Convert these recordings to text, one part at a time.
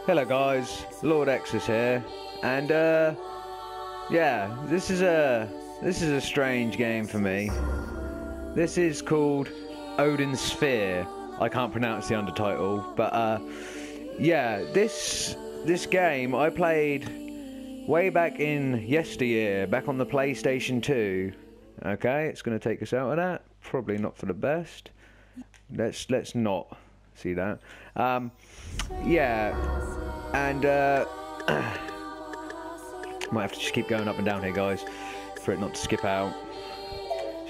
Hello guys, Lord X is here, and yeah, this is a strange game for me. This is called Odin Sphere. I can't pronounce the undertitle, but yeah, this game I played way back in yesteryear, back on the PlayStation 2. Okay, it's going to take us out of that. Probably not for the best. Let's not see that. Yeah, and might have to just keep going up and down here, guys, for it not to skip out.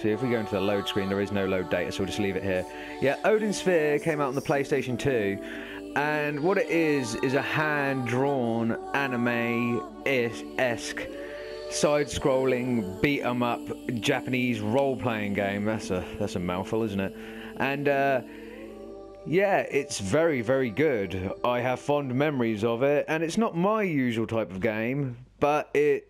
See, if we go into the load screen, there is no load data, so we'll just leave it here. Yeah, Odin Sphere came out on the PlayStation 2, and what it is a hand-drawn, anime-esque, side-scrolling, beat-em-up, Japanese role-playing game. That's a mouthful, isn't it? And yeah, it's very, very good. I have fond memories of it, and it's not my usual type of game, but it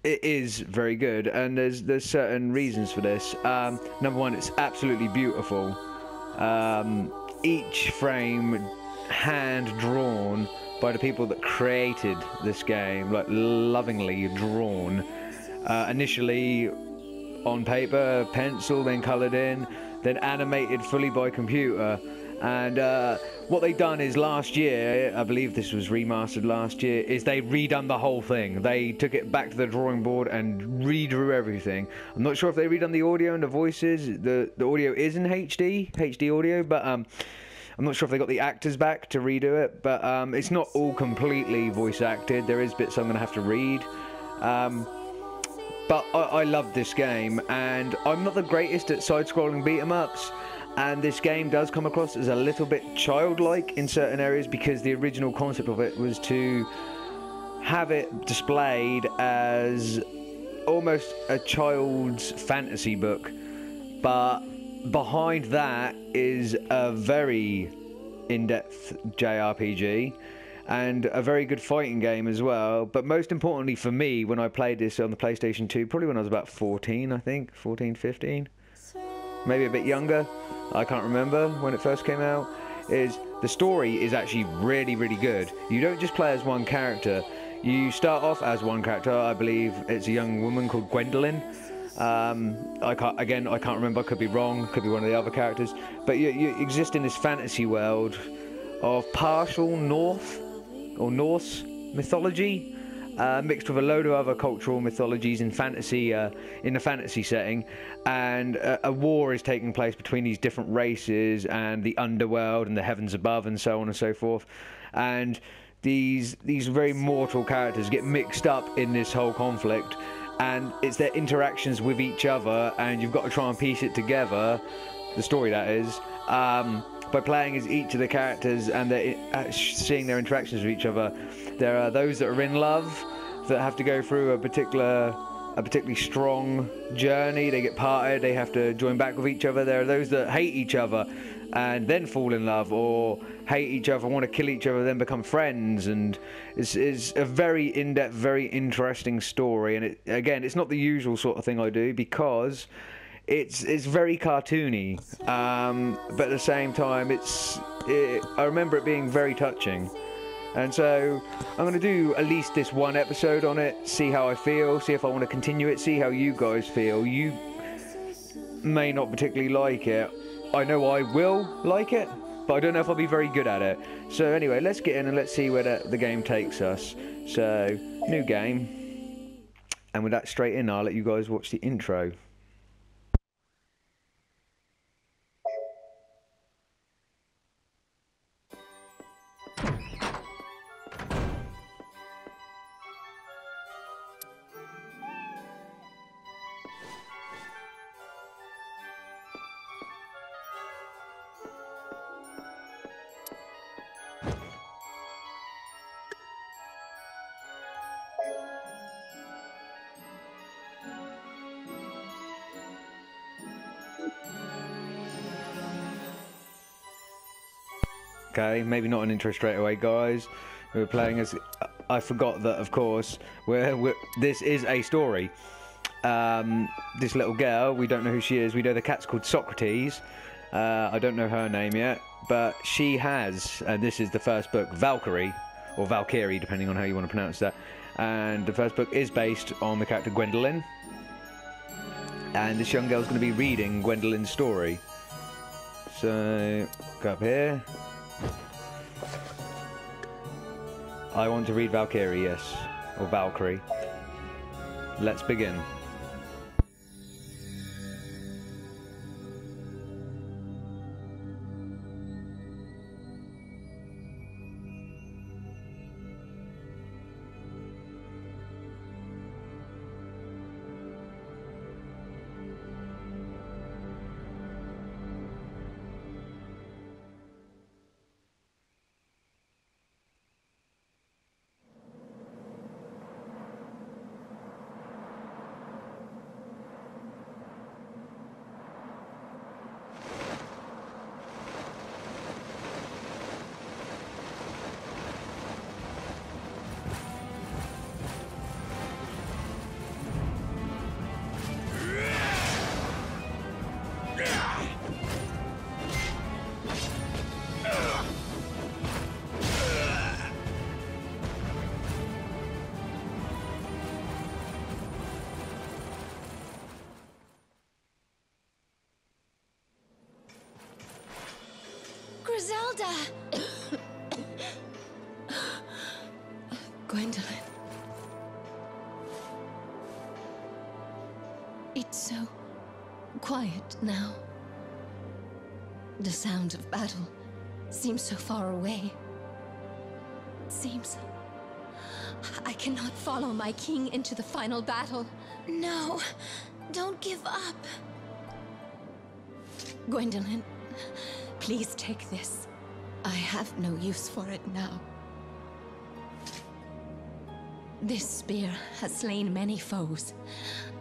is very good, and there's certain reasons for this. Number one, it's absolutely beautiful. Each frame hand-drawn by the people that created this game, like lovingly drawn. Initially on paper, pencil, then coloured in, then animated fully by computer. And what they done is last year, I believe this was remastered last year, is they redone the whole thing. They took it back to the drawing board and redrew everything. I'm not sure if they redone the audio and the voices. The audio is in HD audio, but I'm not sure if they got the actors back to redo it. But it's not all completely voice acted. There is bits I'm going to have to read. But I love this game, and I'm not the greatest at side-scrolling beat-em-ups. And this game does come across as a little bit childlike in certain areas, because the original concept of it was to have it displayed as almost a child's fantasy book. But behind that is a very in-depth JRPG and a very good fighting game as well. But most importantly for me, when I played this on the PlayStation 2, probably when I was about 14, I think, 14, 15, maybe a bit younger, I can't remember when it first came out, is the story is actually really, really good. You don't just play as one character. You start off as one character. I believe it's a young woman called Gwendolyn. I can't remember, could be wrong, could be one of the other characters. But you exist in this fantasy world of partial Norse mythology, mixed with a load of other cultural mythologies in fantasy, in a fantasy setting, and a war is taking place between these different races and the underworld and the heavens above and so on and so forth. And these very mortal characters get mixed up in this whole conflict, and it's their interactions with each other, and you've got to try and piece it together, the story that is, by playing as each of the characters and seeing their interactions with each other. There are those that are in love that have to go through a particularly strong journey. They get parted, they have to join back with each other. There are those that hate each other and then fall in love, or hate each other, want to kill each other, then become friends. And it's a very in-depth, very interesting story. And it's not the usual sort of thing I do, because it's very cartoony, but at the same time I remember it being very touching. And so I'm going to do at least this one episode on it, see how I feel, see if I want to continue it, see how you guys feel. You may not particularly like it. I know I will like it, but I don't know if I'll be very good at it. So anyway, let's get in and let's see where the game takes us. So, new game. And with that straight in, I'll let you guys watch the intro. Okay, maybe not an intro straight away, guys. We're playing as... I forgot that, of course, this is a story. This little girl, we don't know who she is. We know the cat's called Socrates. I don't know her name yet, but she has, and this is the first book, Valkyrie. or Valkyrie, depending on how you want to pronounce that. And the first book is based on the character Gwendolyn. And this young girl's going to be reading Gwendolyn's story. So, go up here. I want to read Valkyrie, yes. Or Valkyrie. Let's begin. Griselda! Gwendolyn. It's so quiet now. The sound of battle seems so far away. It seems I cannot follow my king into the final battle. No, don't give up. Gwendolyn, please take this. I have no use for it now. This spear has slain many foes,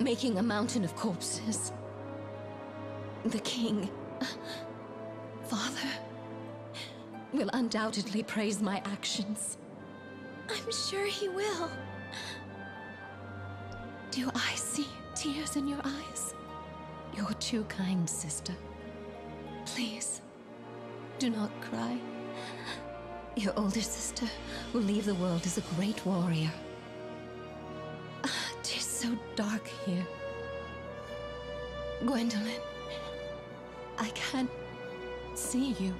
making a mountain of corpses. The king, Father, will undoubtedly praise my actions. I'm sure he will. Do I see tears in your eyes? You're too kind, sister. Please, do not cry. Your older sister will leave the world as a great warrior. It is so dark here. Gwendolyn, I can't see you.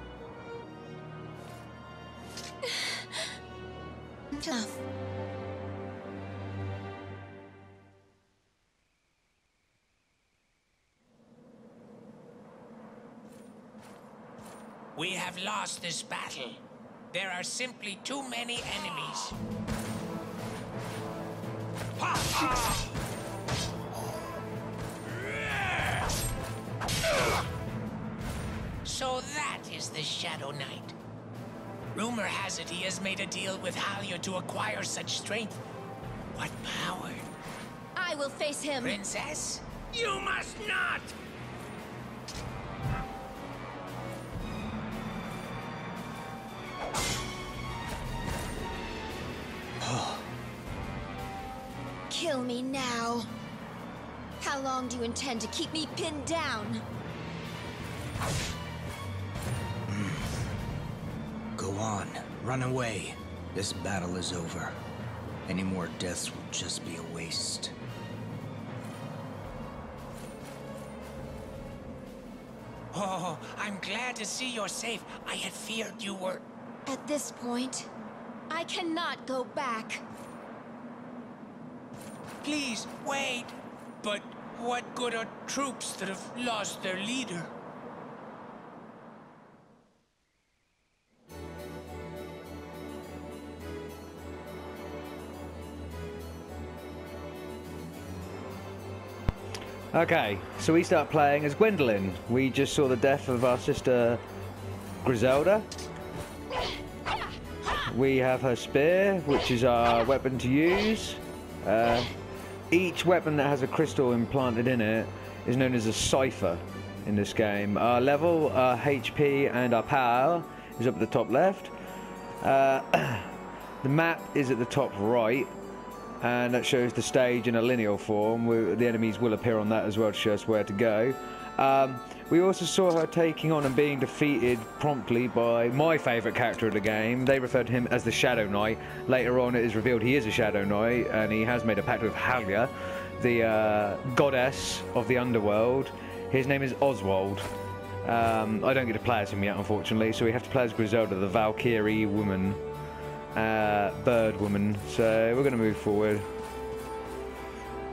Enough. We have lost this battle. There are simply too many enemies. So that is the Shadow Knight. Rumor has it he has made a deal with Halia to acquire such strength. What power? I will face him. Princess, you must not! Kill me now. How long do you intend to keep me pinned down? Go on. Run away. This battle is over. Any more deaths will just be a waste. Oh, I'm glad to see you're safe. I had feared you were... At this point, I cannot go back. Please, wait. But what good are troops that have lost their leader? Okay, so we start playing as Gwendolyn. We just saw the death of our sister Griselda. We have her spear, which is our weapon to use. Each weapon that has a crystal implanted in it is known as a cipher in this game. Our level, our HP, and our power is up at the top left. The map is at the top right, and that shows the stage in a linear form. The enemies will appear on that as well to show us where to go. We also saw her taking on and being defeated promptly by my favourite character of the game. They referred to him as the Shadow Knight. Later on it is revealed he is a Shadow Knight, and he has made a pact with Halia, the goddess of the underworld. His name is Oswald. I don't get to play as him yet, unfortunately, so we have to play as Griselda, the Valkyrie woman, bird woman. So we're going to move forward.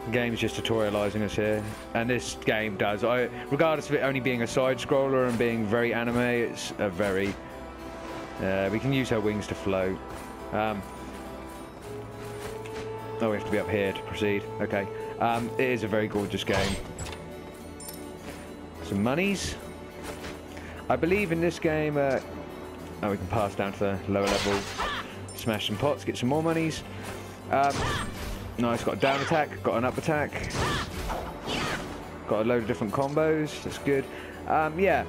The game's just tutorialising us here, and this game does. Regardless of it only being a side-scroller and being very anime, it's a very... we can use her wings to float. Oh, we have to be up here to proceed. Okay. It is a very gorgeous game. Some monies. I believe in this game... oh, we can pass down to the lower level. Smash some pots, get some more monies. Nice, got a down attack, got an up attack. Got a load of different combos, that's good. Yeah.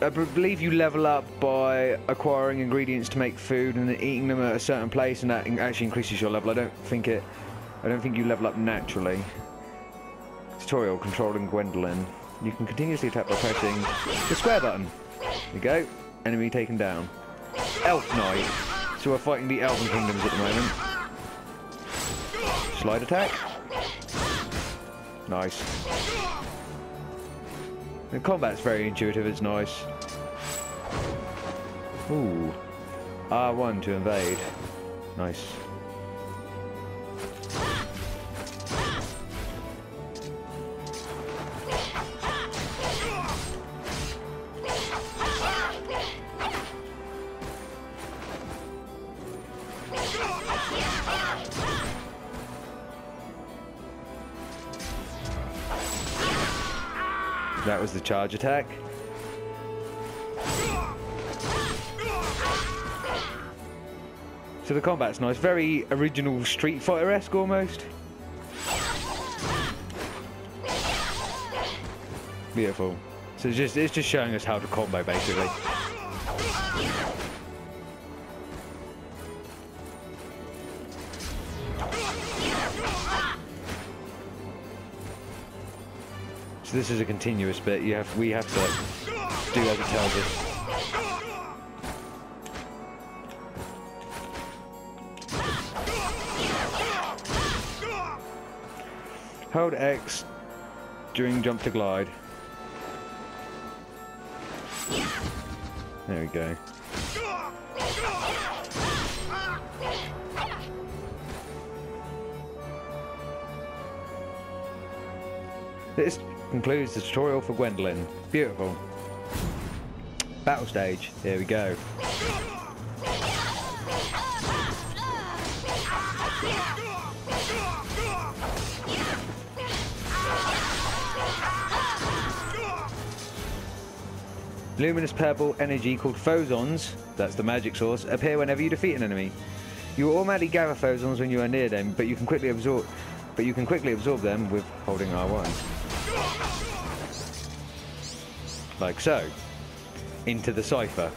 I believe you level up by acquiring ingredients to make food and then eating them at a certain place, and that actually increases your level. I don't think you level up naturally. Tutorial, controlling Gwendolyn. You can continuously attack by pressing the square button. There you go. Enemy taken down. Elf Knight. So we're fighting the Elven Kingdoms at the moment. Slide attack. Nice. The combat's very intuitive, it's nice. Ooh. R1 to invade. Nice. That was the charge attack. So the combat's nice, very original Street Fighter-esque almost. Beautiful. So it's just showing us how to combo basically. So this is a continuous bit. We have to do as it tells us. Hold X during jump to glide. There we go. This concludes the tutorial for Gwendolyn. Beautiful. Battle stage. Here we go. Luminous purple energy called phosons, that's the magic source, appear whenever you defeat an enemy. You will automatically gather phosons when you are near them, but you can quickly absorb them with holding R1. Like so. Into the cipher.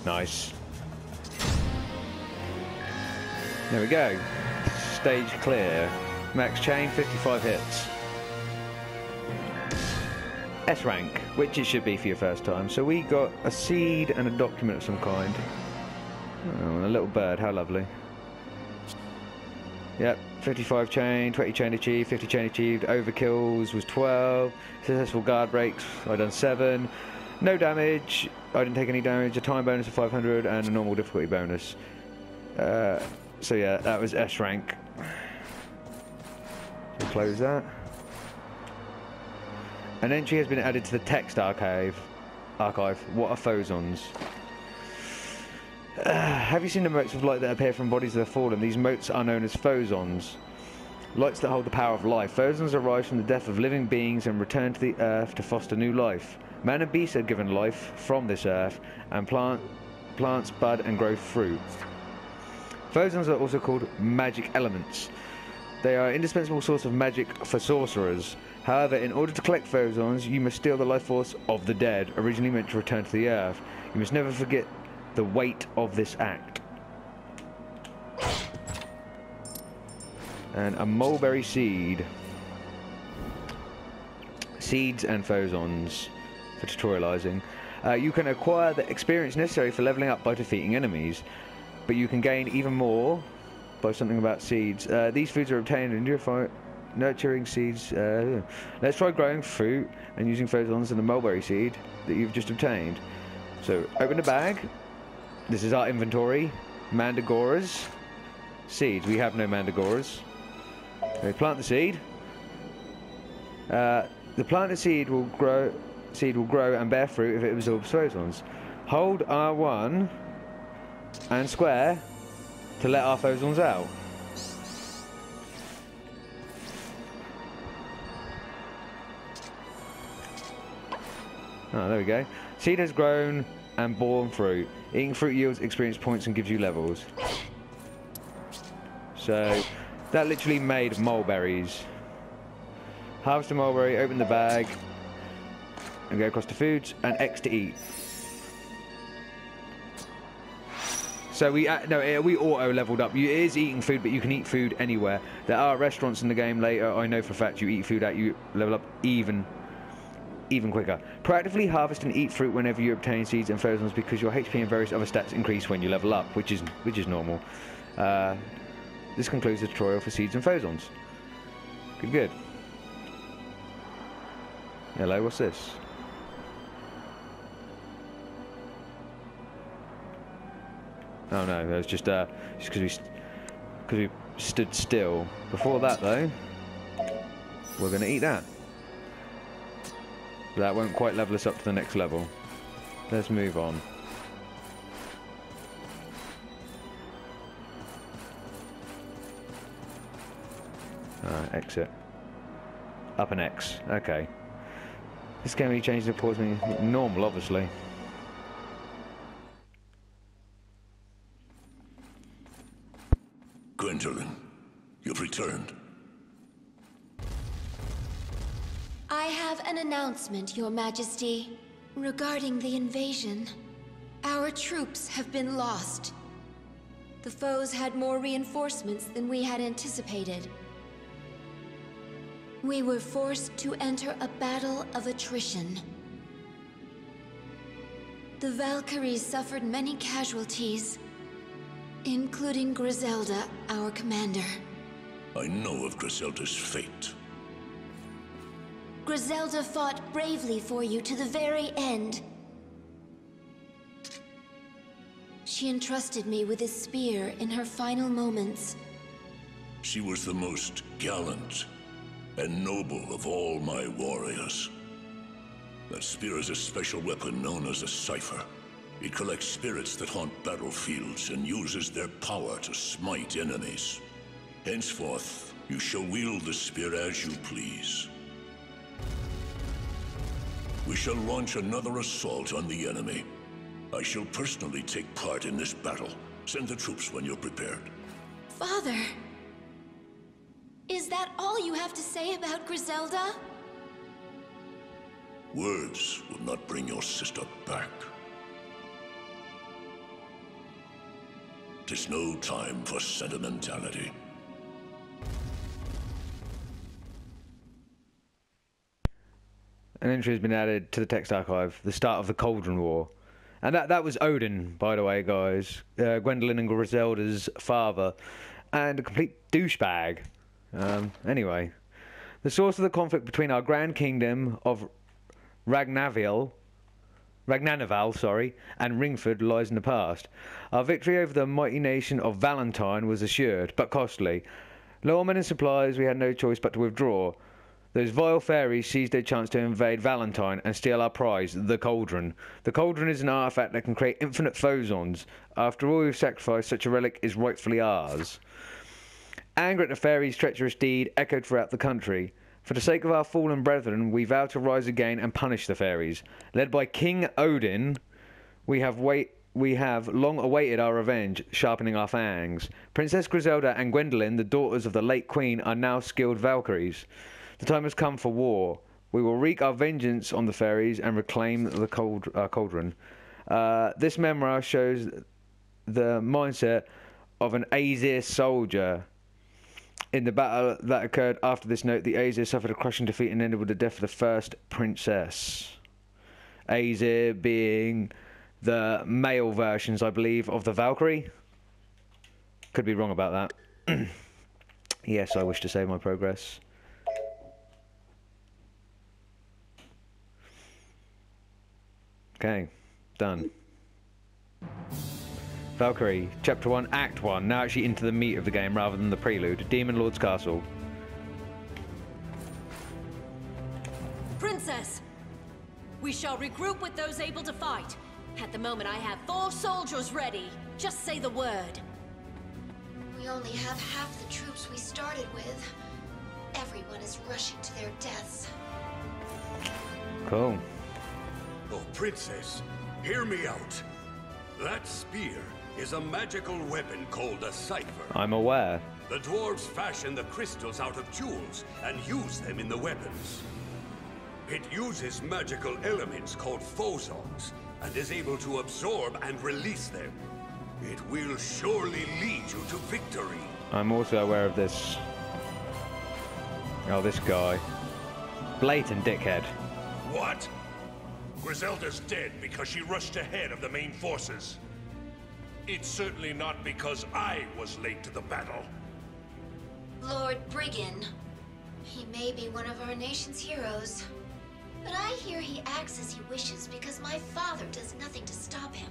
Nice. There we go. Stage clear. Max chain, 55 hits. S rank, which it should be for your first time. So we got a seed and a document of some kind. Oh, and a little bird, how lovely. Yep, 55 chain, 20 chain achieved, 50 chain achieved, overkills was 12, successful guard breaks, I done 7, no damage, I didn't take any damage, a time bonus of 500 and a normal difficulty bonus. So yeah, that was S rank. So close that. An entry has been added to the text archive. What are phosons? Have you seen the motes of light that appear from bodies that have fallen? These motes are known as phosons. Lights that hold the power of life. Phosons arise from the death of living beings and return to the earth to foster new life. Man and beast are given life from this earth, and plants bud and grow fruit. Phosons are also called magic elements. They are an indispensable source of magic for sorcerers. However, in order to collect phosons, you must steal the life force of the dead, originally meant to return to the earth. You must never forget the weight of this act. And a mulberry seed. Seeds and phosons for tutorializing. You can acquire the experience necessary for leveling up by defeating enemies, but you can gain even more by something about seeds. These foods are obtained in nurturing seeds. Let's try growing fruit and using phosons and the mulberry seed that you've just obtained. So open the bag. This is our inventory. Mandragoras. Seeds. We have no mandragoras. Okay, plant the seed. The planted seed will grow and bear fruit if it absorbs phosons. Hold R1 and square to let our phosons out. Oh, there we go. Seed has grown and borne fruit. Eating fruit yields experience points and gives you levels. So that literally made mulberries. Harvest a mulberry, open the bag, and go across to foods, and X to eat. So we auto leveled up. It is eating food, but you can eat food anywhere. There are restaurants in the game later. I know for a fact you eat food out, you level up even quicker. Proactively harvest and eat fruit whenever you obtain seeds and phosons because your HP and various other stats increase when you level up, which is normal. This concludes the tutorial for seeds and phosons. Good. Hello, what's this? Oh no, that was just because we stood still. Before that though, we're going to eat that. That won't quite level us up to the next level. Let's move on. Exit. Up an X. Okay. This game really changes the pause menu. Normal, obviously. Gwendolyn, you've returned. I have an announcement, Your Majesty, regarding the invasion. Our troops have been lost. The foes had more reinforcements than we had anticipated. We were forced to enter a battle of attrition. The Valkyries suffered many casualties, including Griselda, our commander. I know of Griselda's fate. Griselda fought bravely for you to the very end. She entrusted me with this spear in her final moments. She was the most gallant and noble of all my warriors. That spear is a special weapon known as a cipher. It collects spirits that haunt battlefields and uses their power to smite enemies. Henceforth, you shall wield the spear as you please. We shall launch another assault on the enemy. I shall personally take part in this battle. Send the troops when you're prepared. Father! Is that all you have to say about Griselda? Words will not bring your sister back. 'Tis no time for sentimentality. An entry has been added to the text archive, the start of the Cauldron War. And that was Odin, by the way, guys. Gwendolyn and Griselda's father. And a complete douchebag. Anyway. The source of the conflict between our Grand Kingdom of Ragnanaval, and Ringford lies in the past. Our victory over the mighty nation of Valentine was assured, but costly. Low on men and supplies, we had no choice but to withdraw. Those vile fairies seized their chance to invade Valentine and steal our prize, the Cauldron. The Cauldron is an artifact that can create infinite phosons. After all we've sacrificed, such a relic is rightfully ours. Anger at the fairies' treacherous deed echoed throughout the country. For the sake of our fallen brethren, we vow to rise again and punish the fairies. Led by King Odin, we have we have long awaited our revenge, sharpening our fangs. Princess Griselda and Gwendolyn, the daughters of the late queen, are now skilled Valkyries. The time has come for war. We will wreak our vengeance on the fairies and reclaim the cauldron. This memoir shows the mindset of an Aesir soldier. In the battle that occurred after this note, the Aesir suffered a crushing defeat and ended with the death of the first princess. Aesir being the male versions, I believe, of the Valkyrie. Could be wrong about that. Yes, I wish to save my progress. Okay, done. Valkyrie, Chapter 1, Act 1. Now actually into the meat of the game rather than the prelude. Demon Lord's Castle. Princess! We shall regroup with those able to fight. At the moment, I have 4 soldiers ready. Just say the word. We only have half the troops we started with. Everyone is rushing to their deaths. Cool. Oh, Princess, hear me out. That spear is a magical weapon called a cipher. I'm aware. The dwarves fashion the crystals out of jewels and use them in the weapons. It uses magical elements called phosons and is able to absorb and release them. It will surely lead you to victory. I'm also aware of this. Oh, this guy. Blatant dickhead. What? Griselda's dead because she rushed ahead of the main forces. It's certainly not because I was late to the battle. Lord Brigand. He may be one of our nation's heroes. But I hear he acts as he wishes because my father does nothing to stop him.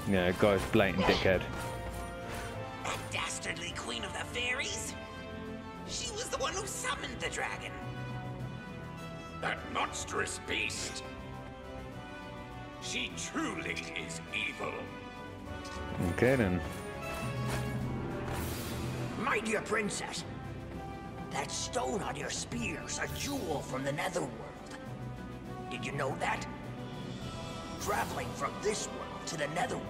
Yeah, guy's blatant dickhead. That dastardly queen of the fairies? She was the one who summoned the dragon. That monstrous beast. She truly is evil. Okay then. My dear princess, that stone on your spear's a jewel from the netherworld. Did you know that? Traveling from this world to the netherworld.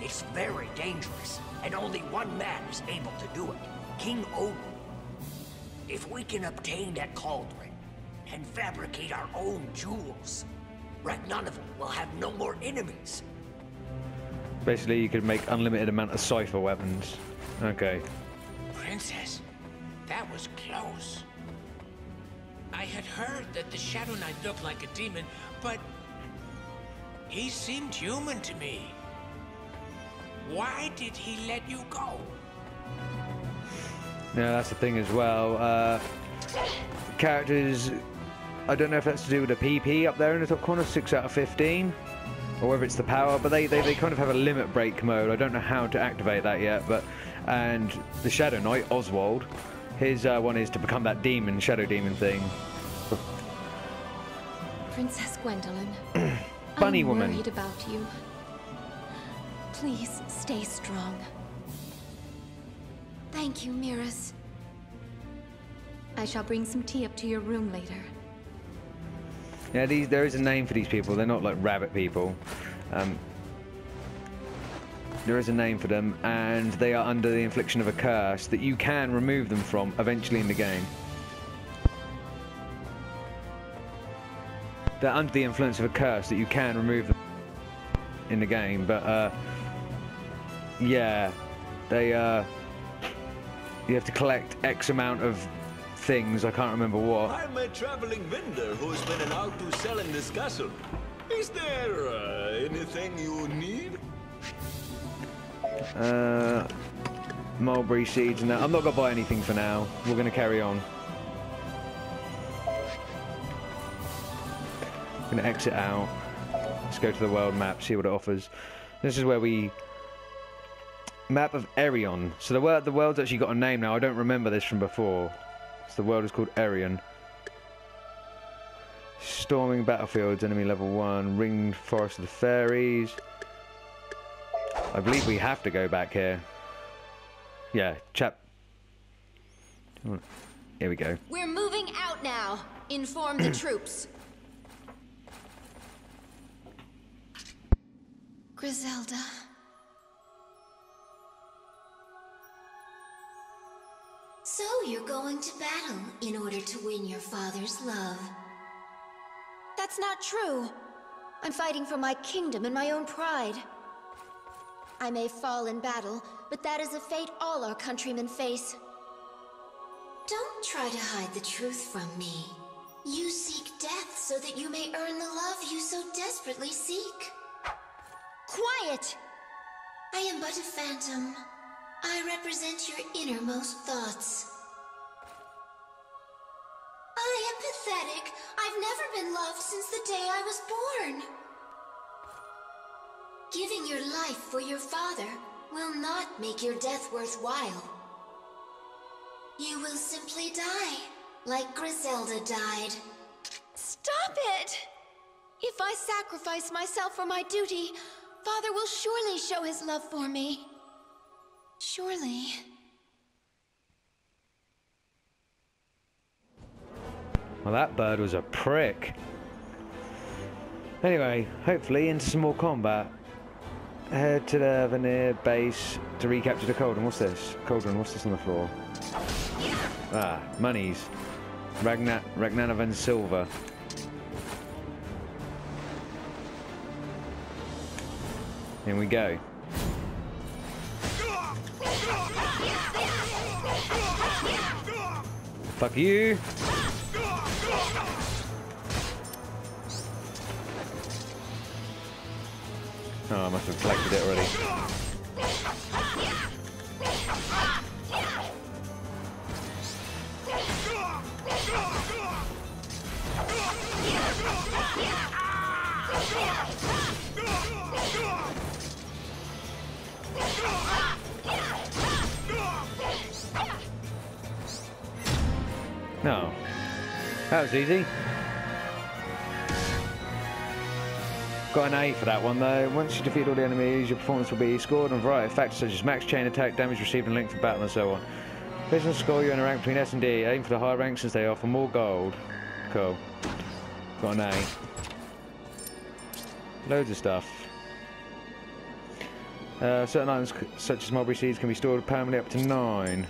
It's very dangerous, and only one man is able to do it. King Odin. If we can obtain that cauldron and fabricate our own jewels, Ragnaroth will have no more enemies. Basically, you could make unlimited amount of cipher weapons. Okay. Princess, that was close. I had heard that the Shadow Knight looked like a demon, but he seemed human to me. Why did he let you go? Yeah, that's the thing as well. Characters, I don't know if that's to do with the PP up there in the top corner, 6 out of 15, or whether it's the power, but they kind of have a limit break mode. I don't know how to activate that yet, but, and the Shadow Knight, Oswald, his one is to become that demon, shadow demon thing. Princess Gwendolyn. Bunny I'm woman. worried about you. Please stay strong. Thank you, Miras. I shall bring some tea up to your room later. Yeah, there is a name for these people. They're not like rabbit people. There is a name for them, and they are under the infliction of a curse that you can remove them from eventually in the game. They're under the influence of a curse that you can remove them in the game, but yeah, they you have to collect X amount of things. I can't remember what. I'm a traveling vendor who's been out to sell in this castle. Is there anything you need? Mulberry seeds and that. I'm not gonna buy anything for now. We're gonna carry on. I'm gonna exit out. Let's go to the world map, see what it offers. This is where we... Map of Erion. So the world's actually got a name now. I don't remember this from before. So the world is called Erion. Storming battlefields, enemy level 1. Ringed Forest of the Fairies. I believe we have to go back here. Yeah, Here we go. We're moving out now. Inform the troops. Griselda. So you're going to battle in order to win your father's love. That's not true. I'm fighting for my kingdom and my own pride. I may fall in battle, but that is a fate all our countrymen face. Don't try to hide the truth from me. You seek death so that you may earn the love you so desperately seek. Quiet! I am but a phantom. I represent your innermost thoughts. I am pathetic. I've never been loved since the day I was born. Giving your life for your father will not make your death worthwhile. You will simply die, like Griselda died. Stop it! If I sacrifice myself for my duty, Father will surely show his love for me. Surely. Well, that bird was a prick. Anyway, hopefully into some more combat. Head to the Vanir base to recapture the cauldron. What's this? Cauldron, what's this on the floor? Ah, monies. Ragnanavan silver. Here we go. Fuck you! Oh, I must have collected it already. No. That was easy. Got an A for that one though. Once you defeat all the enemies, your performance will be scored on a variety of factors such as max chain attack, damage received and length of battle and so on. Based on score, you're in a rank between S and D. Aim for the higher ranks since they offer more gold. Cool. Got an A. Loads of stuff. Certain items such as mulberry seeds can be stored permanently up to 9.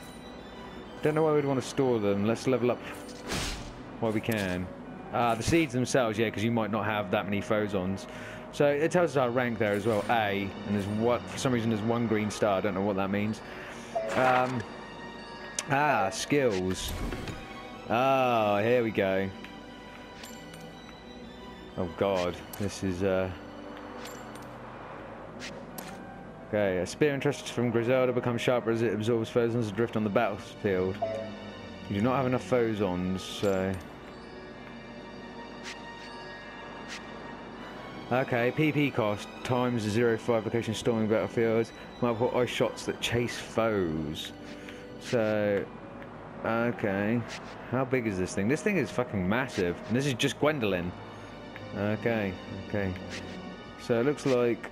Don't know why we'd want to store them. Let's level up while we can. The seeds themselves, yeah, because you might not have that many phosons. So it tells us our rank there as well, A, and there's what for some reason there's one green star. I don't know what that means. Skills. Oh, here we go. Oh God, this is okay. A spear entrusted from Griselda becomes sharper as it absorbs phosons adrift on the battlefield. You do not have enough phosons, so. Okay, PP cost times the 0.5 location storming battlefields, multiple ice shots that chase foes. So, okay. How big is this thing? This thing is fucking massive. And this is just Gwendolyn. Okay, okay. So it looks like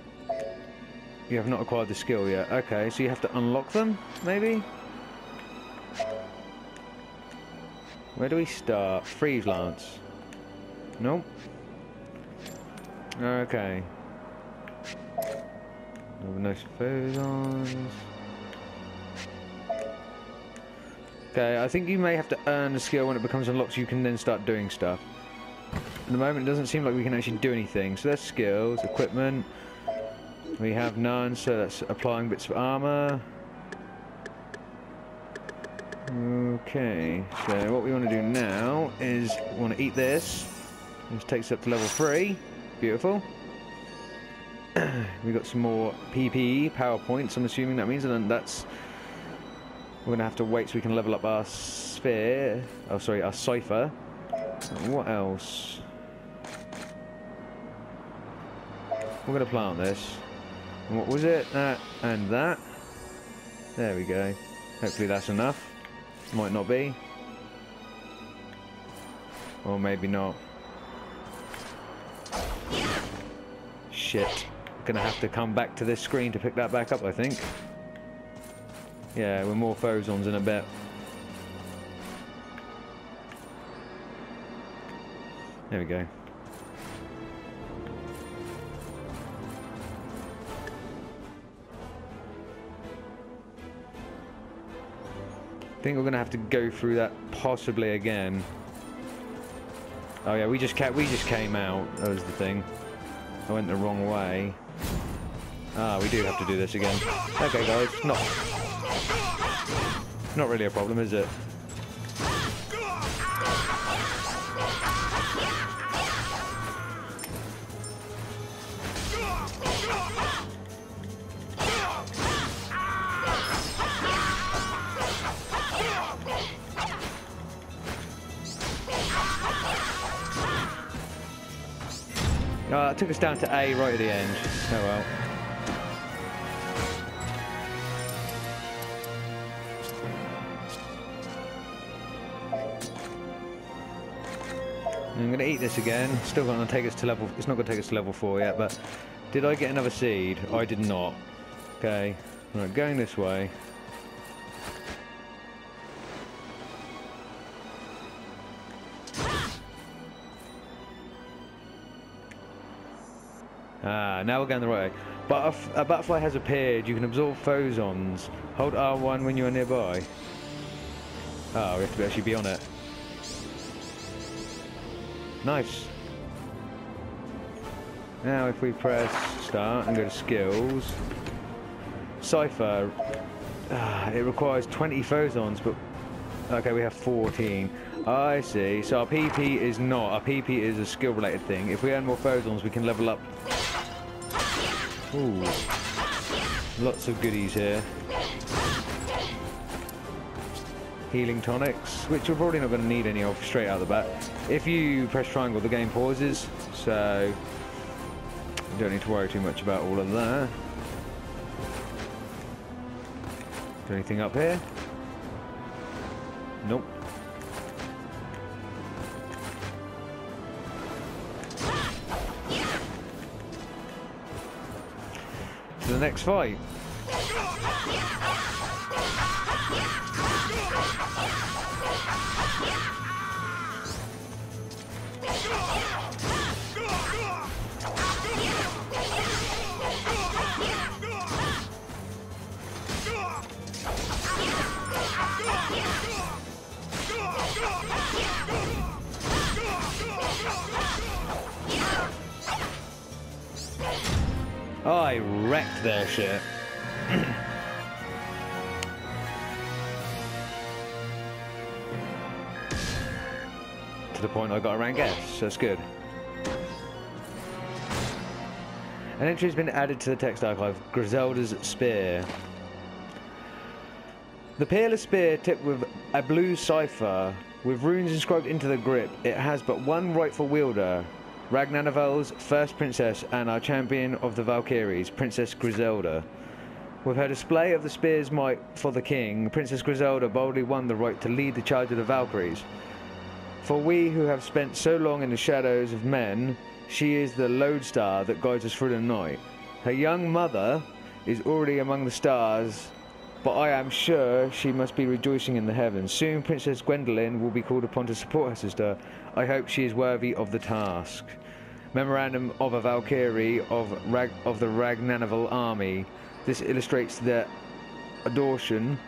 you have not acquired the skill yet. Okay, so you have to unlock them, maybe? Where do we start? Freeze Lance. Nope. Okay. No phosons. Okay, I think you may have to earn the skill when it becomes unlocked so you can then start doing stuff. At the moment it doesn't seem like we can actually do anything. So there's skills, equipment. We have none, so that's applying bits of armor. Okay, so what we want to do now is we want to eat this. This takes us up to level 3. Beautiful. We've got some more PPE, power points, I'm assuming that means, and then that's... We're going to have to wait so we can level up our sphere. Oh, sorry, our cipher. What else? We're going to plant this. And what was it? That and that. There we go. Hopefully that's enough. Might not be. Or maybe not. Shit. Gonna have to come back to this screen to pick that back up, I think. Yeah, with more phosons in a bit. There we go. think we're gonna have to go through that possibly again. Oh yeah, we just came out. That was the thing. I went the wrong way. Ah, we do have to do this again. Okay, guys, not really a problem, is it? It took us down to A right at the end. Oh well. I'm going to eat this again. Still going to take us to level... It's not going to take us to level 4 yet, but... Did I get another seed? I did not. Okay. Right, going this way. Ah, now we're going the right way. But a butterfly has appeared. You can absorb phosons. Hold R1 when you are nearby. Oh, we have to actually be on it. Nice. Now if we press start and go to skills. Cypher. It requires 20 phosons, but... Okay, we have 14. I see. So our PP is not. Our PP is a skill-related thing. If we earn more phosons, we can level up. Ooh. Lots of goodies here. Healing tonics, which we're probably not going to need any of straight out of the bat. If you press triangle, the game pauses, so you don't need to worry too much about all of that. Is there anything up here? Nope. To the next fight. I wrecked their shit. To the point I got a rank S, so that's good. An entry has been added to the text archive, Griselda's Spear. The peerless spear tipped with a blue cipher, with runes inscribed into the grip. It has but one rightful wielder, Ragnarvel's first princess and our champion of the Valkyries, Princess Griselda. With her display of the spear's might for the king, Princess Griselda boldly won the right to lead the charge of the Valkyries. For we who have spent so long in the shadows of men, she is the lodestar that guides us through the night. Her young mother is already among the stars, but I am sure she must be rejoicing in the heavens. Soon Princess Gwendolyn will be called upon to support her sister. I hope she is worthy of the task. Memorandum of a Valkyrie of the Ragnarvel army. This illustrates the adoration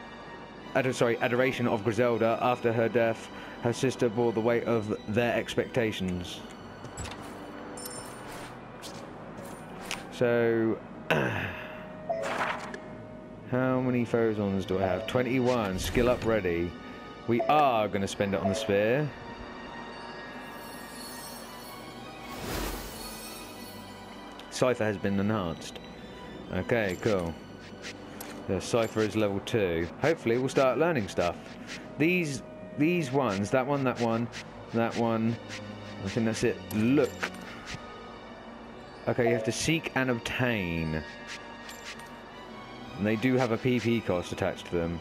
of Griselda. After her death, her sister bore the weight of their expectations. So... How many phosons do I have? 21. Skill up ready. We are going to spend it on the sphere. Cypher has been enhanced. Okay, cool. The Cypher is level 2. Hopefully we'll start learning stuff. These ones, that one, that one, that one. I think that's it. Look. Okay, you have to seek and obtain. And they do have a PP cost attached to them.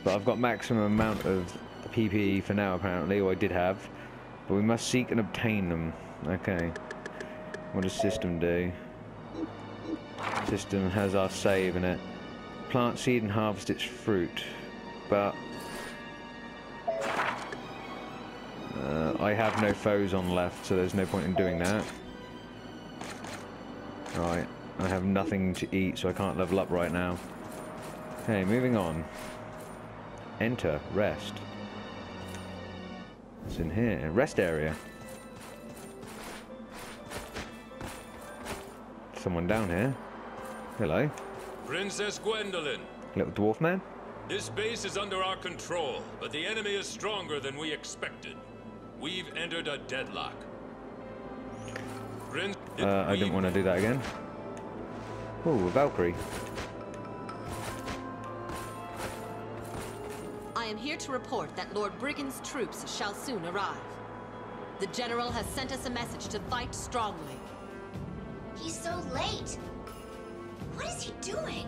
But I've got maximum amount of PP for now apparently, or I did have. But we must seek and obtain them. Okay. What does system do? System has our save in it. Plant seed and harvest its fruit. But... I have no phoson left, so there's no point in doing that. Right. I have nothing to eat, so I can't level up right now. Okay, moving on. Enter. Rest. What's in here? Rest area. Someone down here. Hello. Princess Gwendolyn. Little dwarf man. This base is under our control, but the enemy is stronger than we expected. We've entered a deadlock. I didn't want to do that again. Ooh, a Valkyrie. I am here to report that Lord Brigand's troops shall soon arrive. The General has sent us a message to fight strongly. He's so late. What is he doing?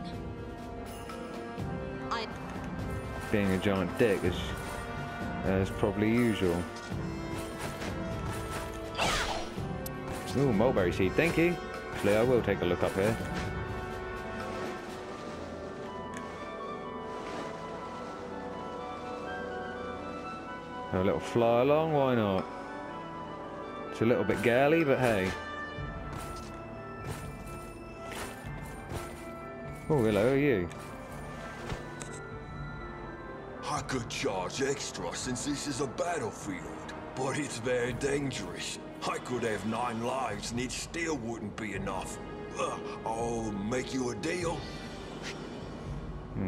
Being a giant dick is probably usual. Ooh, mulberry seed, thank you. Actually, I will take a look up here. Have a little fly along, why not? It's a little bit girly, but hey. Oh, hello, who are you? I could charge extra since this is a battlefield, but it's very dangerous. I could have 9 lives and it still wouldn't be enough. I'll make you a deal.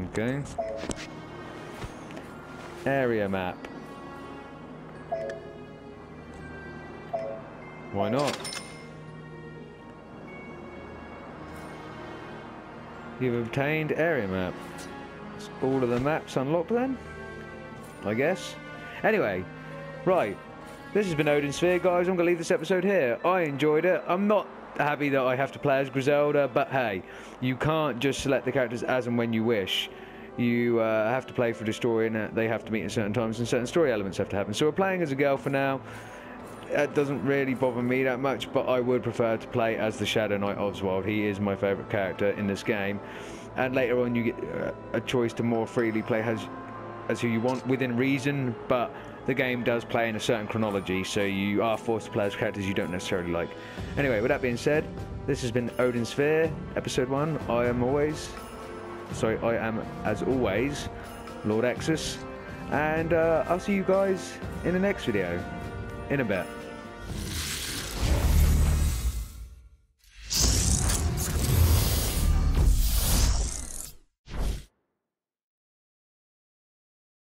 Okay. Area map. Why not? You've obtained area map. Is all of the maps unlocked then? I guess. Anyway, right. This has been Odin Sphere, guys. I'm going to leave this episode here. I enjoyed it. I'm not happy that I have to play as Griselda, but hey, you can't just select the characters as and when you wish. You have to play for the story, and they have to meet at certain times, and certain story elements have to happen. So we're playing as a girl for now. That doesn't really bother me that much, but I would prefer to play as the Shadow Knight Oswald. He is my favourite character in this game. And later on you get a choice to more freely play as who you want within reason, but the game does play in a certain chronology, so you are forced to play as characters you don't necessarily like. Anyway, with that being said, this has been Odin Sphere, Episode 1. I am, as always, Lord Exus, and I'll see you guys in the next video, in a bit.